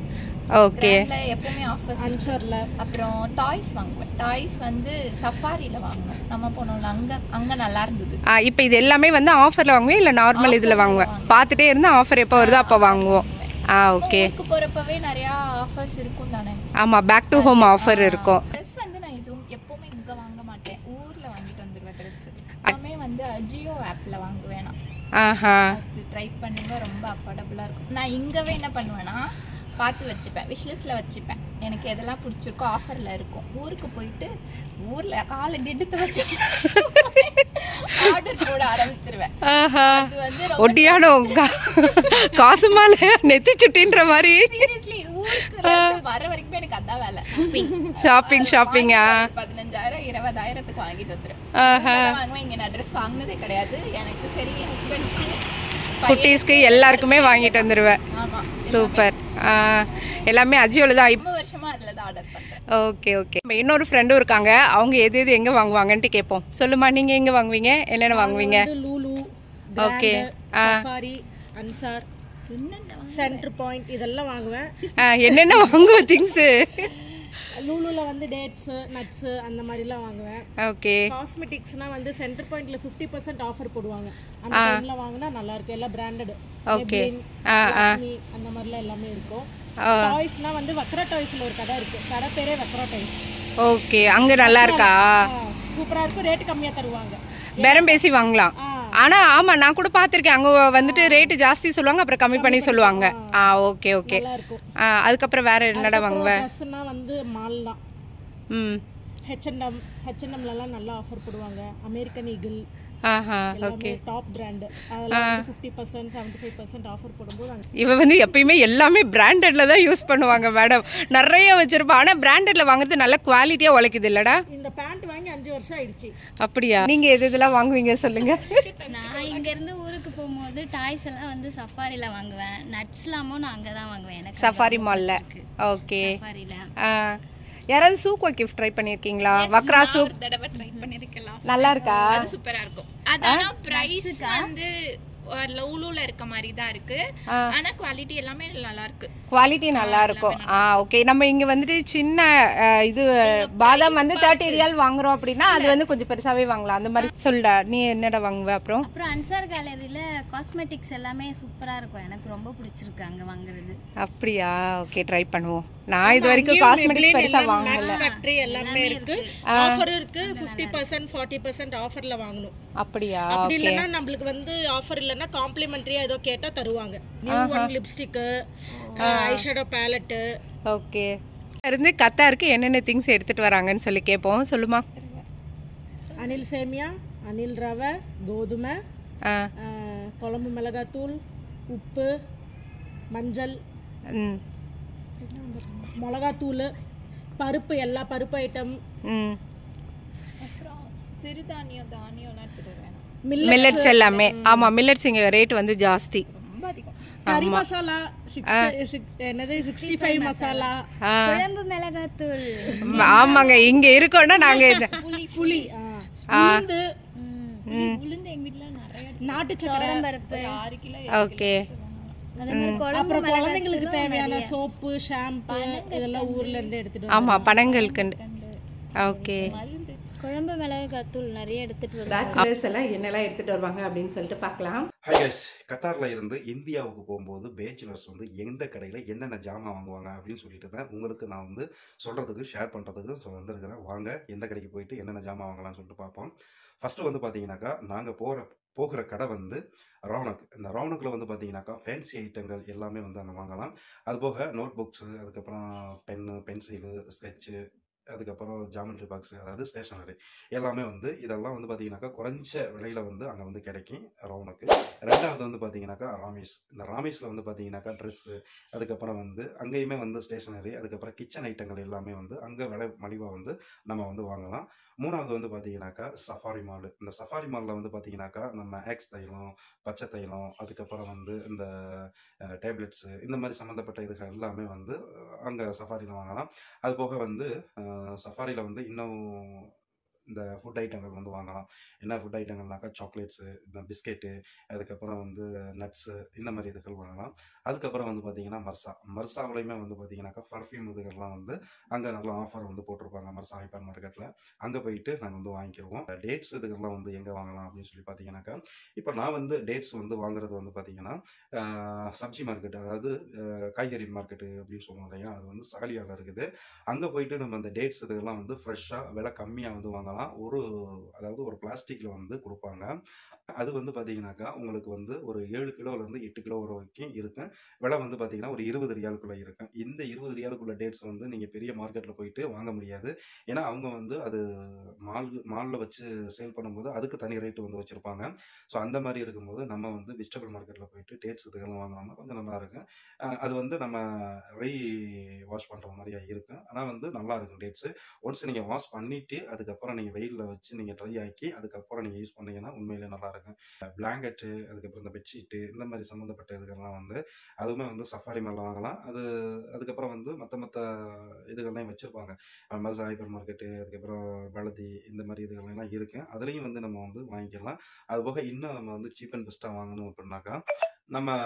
ஓகே, எப்பவுமே ஆஃபர்ஸ் அன்சர்ல. அப்புறம் டாய்ஸ் வாங்குவேன். டாய்ஸ் வந்து சஃபாரியில் வாங்குவேன். நம்ம போனோம்ல, அங்கே நல்லா இருந்தது. இப்போ இது எல்லாமே வந்து ஆஃபரில் வாங்குவேன் இல்லை நார்மல் இதில் வாங்குவேன்? பார்த்துட்டே இருந்தால் ஆஃபர் எப்போ வருதோ அப்போ வாங்குவோம். ஓகே, போகிறப்பவே நிறையா ஆஃபர்ஸ் இருக்கும் தானே? ஆமாம், பேக் டு ஹோம் ஆஃபர் இருக்கும். ட்ரெஸ் வந்து நான் இதுவும் எப்போவுமே இங்கே வாங்க மாட்டேன், ஊரில் வாங்கிட்டு வந்துடுவேன். ட்ரெஸ் எல்லாமே வந்து அஜியோ ஆப்பில் வாங்குவேன் நான். அது ட்ரை பண்ணுங்க, ரொம்ப அஃபோர்டபுளாக இருக்கும். நான் இங்கேவே என்ன பண்ணுவேன்னா பார்த்து வச்சுப்பேன், விஷ்லிஸ்ட்டில் வச்சுப்பேன். எனக்கு எதெல்லாம் பிடிச்சிருக்கோ ஆஃபரில் இருக்கும். ஊருக்கு போயிட்டு ஊரில் காலை எடுத்து வச்சு ஆர்டர் போட ஆரம்பிச்சிருவேன். அது வந்து ஒட்டியானோ காசு மேலே நெத்தி சுட்டின்ற மாதிரி. சீரியஸ்லி ஊருக்கு வர வரைக்கும் எனக்கு அதான் வேலை. ஷாப்பிங் 15,000 20,000க்கு வாங்கிட்டு வந்துடுவேன். வாங்குவேன். இங்கே நான் ட்ரெஸ் வாங்கினதே கிடையாது. எனக்கு சரி, ஹஸ்பண்ட்ஸு குட்டீஸ்க்கு எல்லாருக்குமே வாங்கிட்டு வந்துடுவேன். ஆமாம், சூப்பர். எல்லாமே அஜியோவில் தான். ரொம்ப வருஷமாக அதில் தான் ஆர்டர் பண்ணுறேன். Okay okay. இன்னொரு ஃப்ரெண்டும் இருக்காங்க, அவங்க எது எங்கே வாங்குவாங்கன்ட்டு கேட்போம். சொல்லுமா, நீங்கள் எங்கே வாங்குவீங்க, என்னென்ன வாங்குவீங்க? Lulu, okay, safari, Ansar, centre point இதெல்லாம் வாங்குவேன். என்னென்ன வாங்குவேன் திங்ஸு? லூலுல வந்து டேட்ஸ், நட்ஸ் அந்த மாதிரிலாம் வாங்குவேன். ஓகே. காஸ்மெட்டிக்ஸ்னா வந்து சென்டர் பாயிண்ட்ல 50% ஆஃபர் போடுவாங்க. அந்த டைம்ல வாங்குனா நல்லா இருக்கும். எல்லாம் பிராண்டட். ஓகே, அந்த மாதிரிலாம் எல்லாமே இருக்கும். டாய்ஸ்னா வந்து வக்ரா டாய்ஸ்ல ஒரு கடை இருக்கு. கடை பேரே வக்ரா டாய்ஸ். ஓகே, அங்க நல்லா இருக்கா? சூப்பரா இருக்கும், ரேட் கம்மியா தருவாங்க. பேரம் பேசி வாங்கலாம். ஆனா ஆமா நான் கூட பார்த்துருக்கேன், அங்க வந்துட்டு ரேட்டு ஜாஸ்தி சொல்லுவாங்க, அப்புறம் கம்மி பண்ணி சொல்லுவாங்க. Okay okay. அதுக்கப்புறம் வேற என்னடா வாங்குவேன்? ட்ரெஸ்னா வந்து மால் தான். H&Mலலாம் நல்லா ஆஃபர் போடுவாங்க. American eagle okay top brand, அதெல்லாம் 50% 75% ஆஃபர் போடும்போது இவ வந்து எப்பயுமே எல்லாமே பிராண்டட்ல தான் யூஸ் பண்ணுவாங்க மேடம். நிறைய வச்சிருப்பா. ஆனா பிராண்டட்ல வாங்குறது நல்ல குவாலிட்டியா உழைக்குது இல்லடா? இந்த பேண்ட் வாங்கி 5 வருஷம் ஆயிடுச்சு. அப்படியா? நீங்க எதெல்லாம் வாங்குவீங்க சொல்லுங்க. நான் இங்க இருந்து ஊருக்கு போகும்போது டாய்ஸ் எல்லாம் வந்து சஃபாரில வாங்குவேன். நட்ஸ்லாமும் நான் அங்க தான் வாங்குவேன். எனக்கு சஃபாரி மால்ல. ஓகே. சஃபாரில யாராவது சூக் வைக்க ட்ரை பண்ணிருக்கீங்களா? வக்ரா சூக் தடவை ட்ரை பண்ணிருக்கலாம். நல்லா இருக்கா? அது சூப்பரா இருக்கும். அதான பிரைஸ் வந்து லவ்லூல இருக்க மாதிரி தான் இருக்கு. ஆனா குவாலிட்டி எல்லாமே நல்லா இருக்கு. குவாலிட்டி நல்லா இருக்கும். ஓகே. நம்ம இங்க வந்துட்டு சின்ன இது பாதாம் வந்து 30 ரியால் வாங்குறோம் அப்படின்னா அது வந்து கொஞ்சம் பெருசாவே வாங்கலாம். அந்த மாதிரி சொல்லுடா. நீ என்னடா வாங்குவ? அப்புறம் அன்சார் கேலரியில காஸ்மெட்டிக்ஸ் எல்லாமே சூப்பரா இருக்கும். எனக்கு ரொம்ப பிடிச்சிருக்கு அங்க வாங்குறது. அப்படியா? ஓகே ட்ரை பண்ணுவோம். நான் இது வரைக்கும் காஸ்மெட்டிக்ஸ் பெருசா வாங்கல. ஃபேக்டரி எல்லாமே இருக்கு. ஆஃபர் இருக்கு. 50% 40% ஆஃபர்ல வாங்கணும். அப்படியா? அப்படி இல்லனா நமக்கு வந்து ஆஃபர் இல்லனா காம்ப்ளிமெண்டரியா ஏதோ கேட்டா தருவாங்க. New one lipstick, eyeshadow ballot. Okay. இருந்து கத்தாருக்கு என்னென்ன திங்ஸ் எடுத்துட்டு வராங்கன்னு சொல்லி கேட்போம். சொல்லுமா. அனில் சேமியா, அனில் ரவை, கோதுமை, குழம்பு மிளகாத்தூள், உப்பு, மஞ்சள், மிளகாத்தூள், பருப்பு, எல்லா பருப்பு ஐட்டம், அப்புறம் சிறுதானியம் தானியம்லாம் எடுத்துட்டு வரேன். மில்லட்ஸ் எல்லாமே. ஆமா மில்லட்ஸ் இங்க ரேட் வந்து ஜாஸ்தி. ரொம்ப அதிகம். கறி மசாலா, 65 மசாலா, குழம்பு மிளகாத்தூள். ஆமாங்க இங்க இருக்கோம்னா நாங்க புளி, உளுந்து எங்க வீட்ல நிறைய நாட்டு சக்கரை, பருப்பு 6 கிலோ. ஓகே. அப்புறம் குழந்தைங்களுக்கு தேவையான சோப்பு, ஷாம்பு இதெல்லாம் ஊர்ல இருந்து எடுத்துட்டு ஆமா பனங்களுக்கு. ஓகே. குழம்பு மிளகாத்தூள் நிறைய எடுத்துட்டு வருவாங்க. பேச்சுலர்ஸ் எல்லாம் என்னெல்லாம் எடுத்துட்டு வருவாங்க அப்படின்னு சொல்லிட்டு பார்க்கலாம். ஹாய் கைஸ், கத்தார்ல இருந்து இந்தியாவுக்கு போகும்போது பேச்சுலர்ஸ் வந்து எந்த கடையில் என்னென்ன ஜாமான் வாங்குவாங்க அப்படின்னு சொல்லிட்டு தான் உங்களுக்கு நான் வந்து சொல்கிறதுக்கு ஷேர் பண்ணுறதுக்கு வந்திருக்கிறேன். வாங்க எந்த கடைக்கு போயிட்டு என்னென்ன ஜாமான் வாங்கலாம்னு சொல்லிட்டு பார்ப்போம். ஃபஸ்ட்டு வந்து பார்த்தீங்கன்னாக்கா நாங்கள் போகிற கடை வந்து ரவுனக். இந்த ரவுனக்கில் வந்து பார்த்தீங்கன்னாக்கா ஃபேன்சி ஐட்டங்கள் எல்லாமே வந்து அங்கே வாங்கலாம். அதுபோக நோட் புக்ஸு, அதுக்கப்புறம் பென்னு, பென்சிலு, ஸ்கெட்சு, அதுக்கப்புறம் ஜாமெட்ரி பாக்ஸு, அதாவது ஸ்டேஷனரி எல்லாமே வந்து இதெல்லாம் வந்து பார்த்தீங்கன்னாக்கா குறைஞ்ச விலையில் வந்து அங்கே வந்து கிடைக்கும் ரவுனுக்கு. ரெண்டாவது வந்து பார்த்தீங்கன்னாக்கா ராமேஸ். இந்த ராமேஸில் வந்து பார்த்தீங்கன்னாக்கா ட்ரெஸ்ஸு, அதுக்கப்புறம் வந்து அங்கேயுமே வந்து ஸ்டேஷனரி, அதுக்கப்புறம் கிச்சன் ஐட்டங்கள் எல்லாமே வந்து அங்கே விலை மலிவாக வந்து நம்ம வந்து வாங்கலாம். மூணாவது வந்து பார்த்தீங்கன்னாக்கா சஃபாரி மால். இந்த சஃபாரி மாலில் வந்து பார்த்தீங்கன்னாக்கா நம்ம ஆக்ஸ் தைலம், பச்சை தைலம், அதுக்கப்புறம் வந்து இந்த டேப்லெட்ஸு, இந்த மாதிரி சம்மந்தப்பட்ட இதுகள் எல்லாமே வந்து அங்கே சஃபாரியில் வாங்கலாம். அது போக வந்து சஃபாரியில் வந்து இன்னும் இந்த ஃபுட் ஐட்டங்கள் வந்து வாங்கலாம். என்ன ஃபுட் ஐட்டங்கள்னாக்கா சாக்லேட்ஸு, இந்த பிஸ்கெட்டு, அதுக்கப்புறம் வந்து நட்ஸு, இந்த மாதிரி இதுகள் வாங்கலாம். அதுக்கப்புறம் வந்து பார்த்தீங்கன்னா மர்சாவிலையுமே வந்து பார்த்தீங்கன்னாக்கா பர்ஃப்யூம் இதுகள்லாம் வந்து அங்கே நல்ல ஆஃபர் வந்து போட்டிருப்பாங்க மர்சா ஹைப்பர் மார்க்கெட்டில். அங்கே போயிட்டு நாங்கள் வந்து வாங்கிக்கிடுவோம். டேட்ஸ் இதுகள்லாம் வந்து எங்கே வாங்கலாம் அப்படின்னு சொல்லி பார்த்தீங்கன்னாக்கா, இப்போ நான் வந்து டேட்ஸ் வந்து வாங்குறது வந்து பார்த்தீங்கன்னா சப்ஜி மார்க்கெட், அதாவது காய்கறி மார்க்கெட்டு அப்படின்னு சொல்லுவோம் இல்லையா, அது வந்து சாலியாவில் இருக்குது. அங்கே போயிட்டு நம்ம அந்த டேட்ஸ் இதுகள்லாம் வந்து ஃப்ரெஷ்ஷாக விலை கம்மியாக வந்து வாங்கலாம். அதாவது ஒரு பிளாஸ்டிக்கில் வந்து கொடுப்பாங்க. அது வந்து பார்த்தீங்கன்னாக்கா உங்களுக்கு வந்து ஒரு 7 கிலோலேருந்து 8 கிலோ வரைக்கும் இருக்கும். விலை வந்து பார்த்தீங்கன்னா ஒரு 20 ரியாலுக்குள்ளே இருக்கும். இந்த 20 ரியாலுக்குள்ள டேட்ஸ் வந்து நீங்கள் பெரிய மார்க்கெட்டில் போயிட்டு வாங்க முடியாது. ஏன்னா அவங்க வந்து அது மாலில் வச்சு சேல் பண்ணும்போது அதுக்கு தனி ரேட்டு வந்து வச்சுருப்பாங்க. ஸோ அந்த மாதிரி இருக்கும்போது நம்ம வந்து வெஜிடபிள் மார்க்கெட்டில் போயிட்டு டேட்ஸ் இதுக்கெல்லாம் வாங்கினோம்னா கொஞ்சம் நல்லா இருக்கும். அது வந்து நம்ம வாஷ் பண்ணுற மாதிரியா இருக்கும். ஆனால் வந்து நல்லா இருக்கும் டேட்ஸு. ஒன்ஸ் நீங்கள் வாஷ் பண்ணிவிட்டு அதுக்கப்புறம் நீங்கள் வெயிலில் வச்சு நீங்கள் ட்ரை ஆக்கி அதுக்கப்புறம் நீங்கள் யூஸ் பண்ணிங்கன்னா உண்மையிலே நல்லாயிருக்கும். பிளாங்கெட்டு, அதுக்கப்புறம் இந்த பெட்ஷீட்டு, இந்த மாதிரி சம்மந்தப்பட்ட இதுகள்லாம் வந்து அதுவுமே வந்து சஃபாரி மாலில் வாங்கலாம். அதுக்கப்புறம் வந்து மற்ற இதுகள்லாம் வச்சுருப்பாங்க. மர்சா ஹைப்பர் மார்க்கெட்டு, அதுக்கப்புறம் பலதி, இந்த மாதிரி இதுகள்லாம் இருக்குது. அதுலேயும் வந்து நம்ம வந்து வாங்கிக்கலாம். அதுபோக இன்னும் நம்ம வந்து சீப் அண்ட் பெஸ்ட்டாக வாங்கணும் அப்படின்னாக்கா நம்ம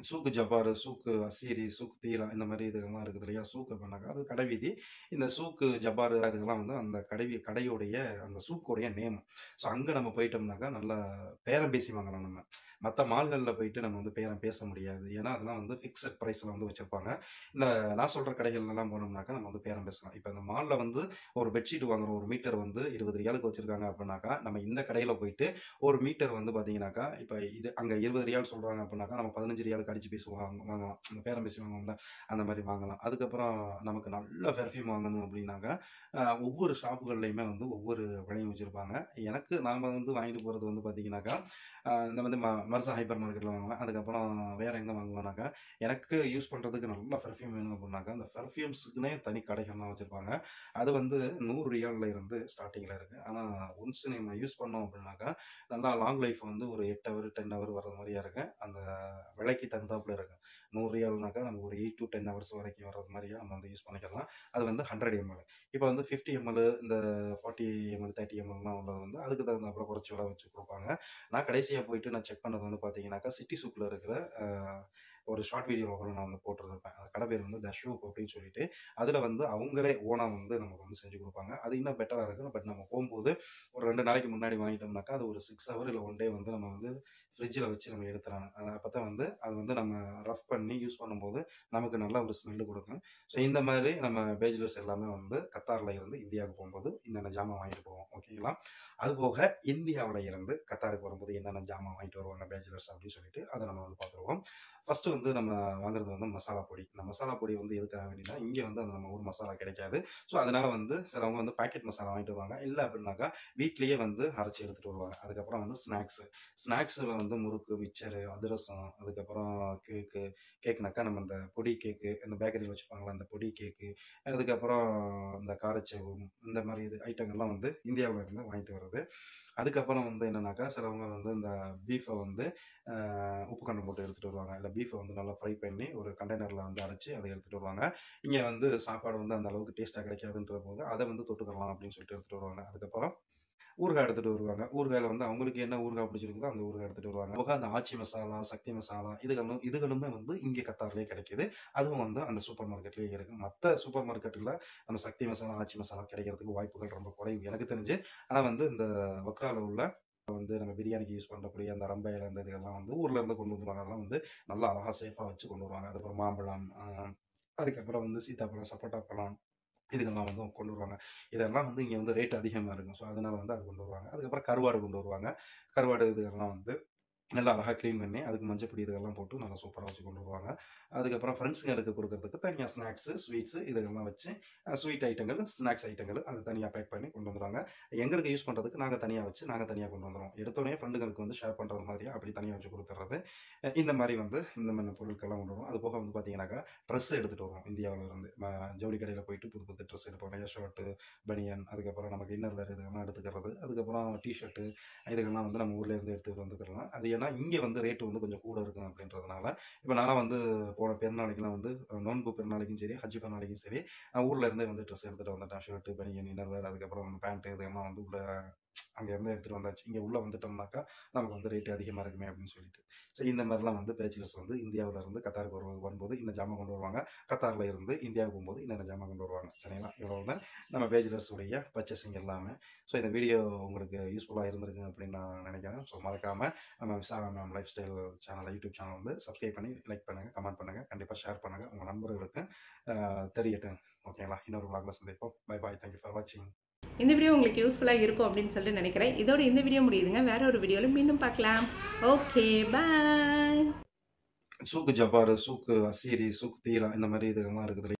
சூக்கு ஜப்பாரு, சூக்கு அசீரி, சூக்கு தீரா, இந்த மாதிரி இதுகள்லாம் இருக்குது இல்லையா. சூக்கு அப்படின்னாக்கா அது கடை வீதி. இந்த சூக்கு ஜப்பாரு இதுக்கெல்லாம் வந்து அந்த கடையுடைய அந்த சூக்குடைய நேம். ஸோ அங்கே நம்ம போயிட்டோம்னாக்கா நல்லா பேரம் பேசி வாங்கலாம். நம்ம மற்ற மால்களில் போயிட்டு நம்ம வந்து பேரம் பேச முடியாது. ஏன்னா அதெல்லாம் வந்து ஃபிக்ஸட் ப்ரைஸில் வந்து வச்சுருப்பாங்க. இந்த நான் சொல்கிற கடைகள்லாம் போனோம்னாக்கா நம்ம வந்து பேரம் பேசலாம். இப்போ இந்த மாலில் வந்து ஒரு பெட்ஷீட் வாங்குறோம், ஒரு மீட்டர் வந்து 20 ரியாலுக்கு வச்சுருக்காங்க அப்படின்னாக்கா, நம்ம இந்த கடையில் போயிட்டு ஒரு மீட்டர் வந்து பார்த்தீங்கன்னாக்கா, இப்போ இது அங்கே 20 ரியால் சொல்கிறாங்க அப்படின்னாக்கா, நம்ம 15 ரியாலுக்கு அடிச்சு பேசி வாங்கலாம். இந்த பேரம் பேசி வாங்குவோம்ல, அந்த மாதிரி வாங்கலாம். அதுக்கப்புறம் நமக்கு நல்ல பெர்ஃப்யூம் வாங்கணும் அப்படின்னாக்கா, ஒவ்வொரு ஷாப்புகள்லையுமே வந்து ஒவ்வொரு விலையும் வச்சுருப்பாங்க. எனக்கு நாம் வந்து வாங்கிட்டு போகிறது வந்து பார்த்தீங்கன்னாக்கா, இந்த வந்து மர்சா ஹைப்பர் மார்க்கெட்டில் வாங்குவேன். அதுக்கப்புறம் வேறு எங்கே வாங்குவேன்னாக்கா, எனக்கு யூஸ் பண்ணுறதுக்கு நல்ல பெர்ஃப்யூம் வேணும் அப்படின்னாக்கா, அந்த பெர்ஃப்யூம்ஸுக்குன்னே தனி கடைகள்லாம் வச்சுருப்பாங்க. அது வந்து 100 ரியாலில் இருந்து ஸ்டார்டிங்கில் இருக்குது. ஆனால் ஒன்ஸ் நம்ம யூஸ் பண்ணோம் அப்படின்னாக்கா, நல்லா லாங் லைஃப் வந்து ஒரு 8 ஹவர் 10 ஹவர் வர்றது மாதிரியா இருக்குது. அந்த விலைக்கு தகுந்தாப்புல இருக்குது. 100 ரியால்னாக்கா நம்ம ஒரு 8 to 10 ஹவர்ஸ் வரைக்கும் வர்றது மாதிரியா நம்ம வந்து யூஸ் பண்ணிக்கலாம். அது வந்து 100 ml. இப்போ வந்து 50 ml, இந்த 40 ml 30 mlலாம் உள்ளது வந்து அதுக்கு தகுந்தாப்புல குறைச்சி விலை வச்சு கொடுப்பாங்க. நான் கடைசியாக போயிட்டு நான் செக் பண்ணது வந்து பார்த்தீங்கன்னாக்கா, சிட்டி சூக்கில் இருக்கிற ஒரு ஷார்ட் வீடியோவில் கூட நான் வந்து போட்டிருப்பேன். அந்த கடை பேர் வந்து த ஷூப் அப்படின்னு சொல்லிட்டு, அதில் வந்து அவங்களே ஓனாக வந்து நமக்கு வந்து செஞ்சு கொடுப்பாங்க. அது இன்னும் பெட்டராக இருக்கும். பட் நம்ம போகும்போது ஒரு 2 நாளைக்கு முன்னாடி வாங்கிட்டோம்னாக்கா, அது ஒரு 6 ஹவர் இல்லை 1 டே வந்து நம்ம வந்து ஃப்ரிட்ஜில் வச்சு நம்ம எடுத்துறாங்க. அப்போ தான் வந்து அது வந்து நம்ம ரஃப் பண்ணி யூஸ் பண்ணும்போது நமக்கு நல்ல ஒரு ஸ்மெல்லு கொடுக்கும். ஸோ இந்த மாதிரி நம்ம பேச்சுலர்ஸ் எல்லாமே வந்து கத்தாரில் இருந்து இந்தியாவுக்கு போகும்போது என்னென்ன ஜாமான் வாங்கிட்டு போவோம், ஓகேங்களா? அதுபோக இந்தியாவில் இருந்து கத்தாருக்கு வரும்போது என்னென்ன ஜாமான் வாங்கிட்டு வருவாங்க பேச்சுலர்ஸ் அப்படின்னு சொல்லிட்டு அதை நம்ம வந்து பார்த்துருவோம். ஃபஸ்ட்டு வந்து நம்ம வாங்குறது வந்து மசாலா பொடி. இந்த மசாலா பொடி வந்து எதுக்காக வேண்டினா, இங்கே வந்து அந்த நம்ம ஊர் மசாலா கிடைக்காது. ஸோ அதனால் வந்து சிலவங்க வந்து பாக்கெட் மசாலா வாங்கிட்டு வருவாங்க. இல்லை அப்படின்னாக்கா வீட்லேயே வந்து அரைச்சி எடுத்துகிட்டு வருவாங்க. அதுக்கப்புறம் வந்து ஸ்நாக்ஸில் வந்து முறுக்கு, மிச்சரு, அதிரசம், அதுக்கப்புறம் கேக்குனாக்கா நம்ம இந்த பொடி கேக்கு, இந்த பேக்கரியில் வச்சுப்பாங்களா அந்த பொடி கேக்கு, அதுக்கப்புறம் இந்த காரச்சேவு, இந்த மாதிரி இது ஐட்டங்கள்லாம் வந்து இந்தியாவில் இருந்து வாங்கிட்டு வருது. அதுக்கப்புறம் வந்து என்னன்னாக்கா, சிலவங்க வந்து இந்த பீஃபை வந்து உப்பு கண்டம் போட்டு எடுத்துகிட்டு வருவாங்க. இல்லை பீஃபை வந்து நல்லா ஃப்ரை பண்ணி ஒரு கண்டெய்னரில் வந்து அடைச்சி அதை எடுத்துகிட்டு வருவாங்க. இங்கே வந்து சாப்பாடு வந்து அந்த அளவுக்கு டேஸ்ட்டாக கிடைக்காதுன்ற போது அதை வந்து தொட்டுக்கலாம் அப்படின்னு சொல்லிட்டு எடுத்துகிட்டு வருவாங்க. அதுக்கப்புறம் ஊறுகாய் எடுத்துகிட்டு வருவாங்க. ஊறுகாயில் வந்து அவங்களுக்கு என்ன ஊறுகாய் பிடிச்சிருக்குதோ அந்த ஊறுகாய் எடுத்துகிட்டு வருவாங்க. போக அந்த ஆச்சி மசாலா, சக்தி மசாலா இதுகளுமே வந்து இங்கே கத்தார்லேயே கிடைக்கிது. அதுவும் வந்து அந்த சூப்பர் மார்க்கெட்லேயே இருக்குது. மற்ற சூப்பர் மார்க்கெட்டில் நம்ம சக்தி மசாலா, ஆச்சி மசாலா கிடைக்கிறதுக்கு வாய்ப்புகள் ரொம்ப குறைவு எனக்கு தெரிஞ்சு. ஆனால் வந்து இந்த வக்ராவில் உள்ள வந்து நம்ம பிரியாணிக்கு யூஸ் பண்ணக்கூடிய அந்த ரம்பையில் அந்த இதெல்லாம் வந்து ஊரில் இருந்து கொண்டு வந்துருவாங்க. அதெல்லாம் வந்து நல்லா அழகாக சேஃபாக வச்சு கொண்டு வருவாங்க. அதுக்கப்புறம் மாம்பழம், அதுக்கப்புறம் வந்து சீத்தாப்பழம், சப்போட்டா பழம், இதுகெல்லாம் வந்து கொண்டு வருவாங்க. இதெல்லாம் வந்து இங்கே வந்து ரேட் அதிகமாக இருக்கும். ஸோ அதனால் வந்து அது கொண்டு வருவாங்க. அதுக்கப்புறம் கருவாடு கொண்டு வருவாங்க. கருவாடு இதுகெல்லாம் வந்து நல்லா அழகாக க்ளீன் பண்ணி அதுக்கு மஞ்சப்பொடி இதெல்லாம் போட்டு நல்லா சூப்பராக வச்சு கொண்டு வருவாங்க. அதுக்கப்புறம் ஃப்ரெண்ட்ஸுங்களுக்கு கொடுக்கறதுக்கு தனியாக ஸ்நாக்ஸு, ஸ்வீட்ஸு இதெல்லாம் வச்சு ஸ்வீட் ஐட்டங்கள், ஸ்நாக்ஸ் ஐட்டங்கள் அது தனியாக பேக் பண்ணி கொண்டு வந்துடுவாங்க. எங்களுக்கு யூஸ் பண்ணுறதுக்கு நாங்கள் தனியாக வச்சு நாங்கள் தனியாக கொண்டு வந்துடுவோம். எடுத்தோடனே ஃப்ரெண்டுங்களுக்கு வந்து ஷேர் பண்ணுறது மாதிரியா அப்படி தனியாக வச்சு கொடுத்துறது. இந்த மாதிரி வந்து இந்த மாதிரி பொருட்கள்லாம் கொண்டு வருவோம். அது போக வந்து பார்த்தீங்கன்னாக்கா ட்ரெஸ் எடுத்துகிட்டு வருவோம். இந்தியாவில் இருந்து ஜவுளி கடையில் போயிட்டு புது புது ட்ரெஸ் எடுப்போம். நிறைய ஷர்ட்டு, பனியன், அதுக்கப்புறம் நமக்கு இன்னர் வேறு இதெல்லாம் எடுத்துக்கிறது. அதுக்கப்புறம் டிஷர்ட்டு இதுக்கெல்லாம் வந்து நம்ம ஊர்லேருந்து எடுத்துகிட்டு வந்துக்கலாம். அது ஏன்னா இங்கே வந்து ரேட்டு வந்து கொஞ்சம் கூட இருக்கும் அப்படின்றதுனால. இப்போ நானும் வந்து போன பெருநாளைக்குலாம் வந்து நோன்பு பெருநாளைக்கும் சரி, ஹஜ் பெருநாளைக்கும் சரி, ஊரில் இருந்தே வந்து ட்ரெஸ் எடுத்துகிட்டு வந்துட்டேன். ஷர்ட்டு, பனியன், இன்னர் வேறு, அதுக்கப்புறம் பேண்ட்டு இதெல்லாம் வந்து உள்ள அங்கேருந்து எடுத்துகிட்டு வந்தாச்சு. இங்கே உள்ளே வந்துட்டோம்னாக்கா நமக்கு வந்து ரேட்டு அதிகமாக இருக்குமே அப்படின்னு சொல்லிட்டு. ஸோ இந்த மாதிரிலாம் வந்து பேச்சுலர்ஸ் வந்து இந்தியாவில் இருந்து கத்தாருக்கு வரும்போது இந்த ஜாமான் கொண்டு வருவாங்க. கத்தாரில் இருந்து இந்தியாவுக்கு போகும்போது என்னென்ன ஜாமான் கொண்டு வருவாங்க. சரிங்களா? இவ்வளோ தான் நம்ம பேச்சுலர்ஸ் உடைய பர்ச்சேசிங் எல்லாமே. ஸோ இந்த வீடியோ உங்களுக்கு யூஸ்ஃபுல்லாக இருந்திருக்கு அப்படின்னு நான் நினைக்கிறேன். ஸோ மறக்காமல் நம்ம Visakha ma'am lifestyle channel, YouTube channel வந்து சப்ஸ்கிரைப் பண்ணி லைக் பண்ணுங்கள், கமெண்ட் பண்ணுங்கள், கண்டிப்பாக ஷேர் பண்ணுங்கள், உங்கள் நண்பர்களுக்கு தெரியட்டும். ஓகேங்களா? இன்னொரு vlogல சந்திப்போம். Bye bye. தேங்க்யூ ஃபார் வாட்சிங். இந்த வீடியோ உங்களுக்கு யூஸ்ஃபுல்லாக இருக்கும் அப்படின்னு சொல்லிட்டு நினைக்கிறேன். இதோட இந்த வீடியோ முடியுதுங்க. வேற ஒரு வீடியோவில் மீண்டும் பார்க்கலாம். ஓகே, பாய். சூக்கு ஜப்பாரு, சூக்கு அசீரி, சூக்கு தீரா இந்த மாதிரி இதெல்லாம் இருக்குது.